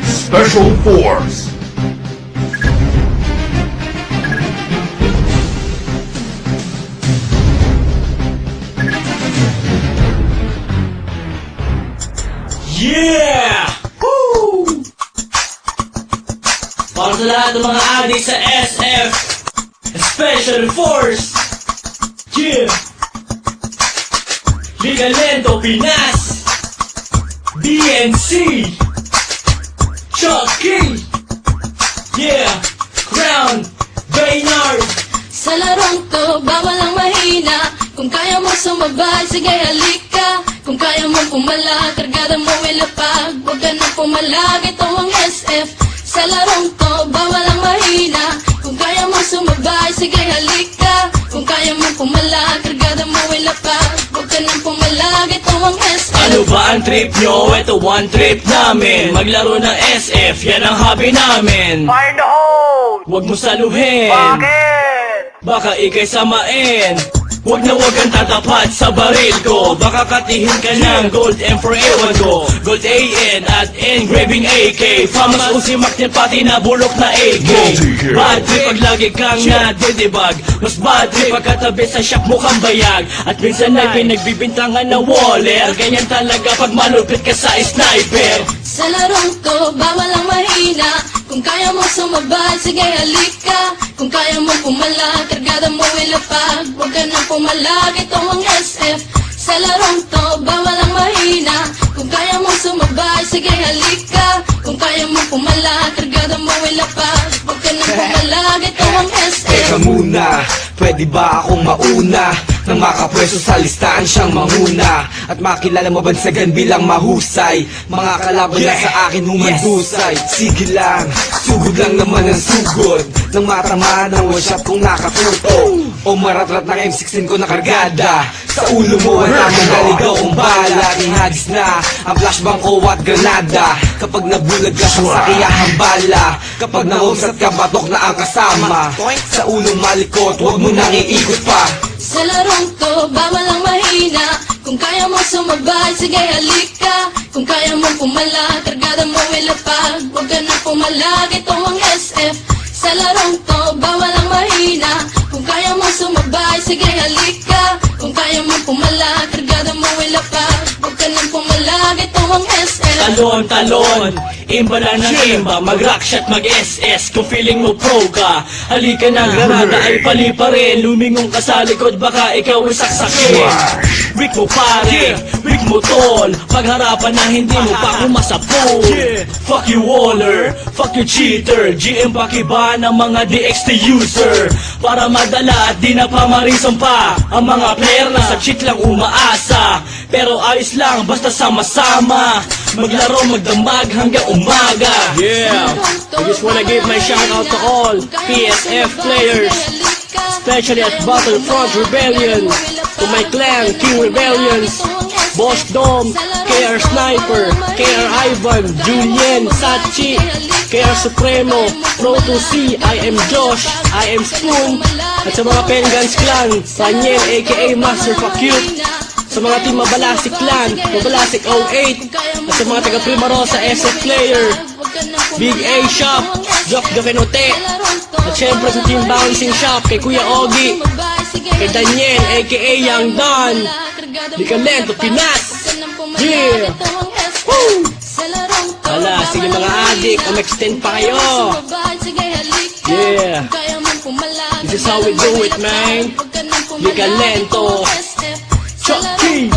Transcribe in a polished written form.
Special Force. Yeah! Woo! Para sa lahat ng mga adik sa SF Special Force. Yeah! Liga Lento Pinas, DNC, Chucky, yeah, Crown, Baynard. Sa larong to, bawal ang mahina. Kung kaya mo sumabay, sige halika. Kung kaya mo pumala, kargada mo ilapag. Huwag ka nang pumalag, ito ang SF. Sa larong to, bawal ang mahina. Kung kaya mo sumabay, sige halika. Kung kaya mo pumala, kargada mo ilapag. Huwag ka nang pumalag, ito ang SF. Ano ba ang trip nyo? Ito one trip namin. Maglaro ng SF, yan ang hobby namin. Fire in the hole! Huwag mo saluhin, Bakit? baka ikay samain. Huwag na huwag kang tatapat sa baril ko. Baka katihin ka ng gold M for ewan ko. Gold AN at engraving AK. Famas usi maktin pati na bulok na AK. Bad trip pag lagi kang nadidibag. Mas bad trip pag katabi sa shop mo kang bayag. At minsan ay pinagbibintangan na waller. Ganyan talaga pag malupit ka sa sniper. Sa larong to, bawal ang mahina. Kung kaya mo sumabay, sige halika. Kung kaya mo pumala, kargada mo ilapag. Huwag ka nang pumalag, ito ang SF. Sa larong to, bawal ang mahina. Kung kaya mo sumabay, sige halika. Kung kaya mo pumala, kargada mo ilapag. Huwag ka nang pumalag, ito ang SF. Teka muna, pwede ba akong mauna? Nang makapwesto sa listahan siyang manguna. At makilala mabansagan bilang mahusay. Mga kalaban na sa akin humandusay. Sige lang, sugod lang naman ang sugod. Nang matamaan ang one shot kong nakatuto. O maratrat ng M16 ko na kargada. Sa ulo mo wala mong galigaw kong bala. Ihagis na ang flashbang ko at granada. Kapag nabulag ka sa sakiyahang bala. Kapag nausat ka batok na ang kasama. Sa ulong malikot, huwag mo nang iikot pa. Sa larong to, bawal ang mahina. Kung kaya mo sumabay, sige halika. Kung kaya mo pumala, kargada mo ilapag. Huwag ka nang pumalag, ito ang SF. Sa larong to, bawal ang mahina. Kung kaya mo sumabay, sige halika. Kung kaya mo pumala, kargada mo ilapag. Huwag ka nang pumalag, ito ang SF. Talon, talon, imba lang ng imba. Mag-rock shot, mag-SS kung feeling mo pro ka. Halika na, granada ay pali pa rin. Lumingong ka sa likod, baka ikaw ay saksakin. Weak mo pare, weak mo tol. Pagharapan na hindi mo pa kumasapol. Fuck you waller, fuck you cheater. GM pakiba ng mga DXT user. Para madala at di na pamarisong pa. Ang mga player na sa cheat lang umaasa. Pero ayos lang, basta sama-sama. Maglaro, magdamag hanggang umaga. Yeah, I just wanna give my shout out to all PSF players, especially at Battlefront Rebellion, to my clan, King Rebellions, Boss Dom, KR Sniper, KR Ivan, Julien, Sachi, KR Supremo, Pro 2C, I am Josh, I am Spoon, at sa mga Pengans Clan, Daniel aka Master Fuck You, sa mga team Mabalasik Clan, Mabalasik 08, at sa mga taga Primarosa SF Player, Big A Shop, Jock Dokenote, at syempre sa team Bouncing Shop, kay Kuya Ogie, kay Daniel aka Young Don, Liga Lento Pinas. Yeah! Woo! Hala, sige mga adik, extend pa kayo. Yeah! This is how we do it, man. Liga Lento, Chucky.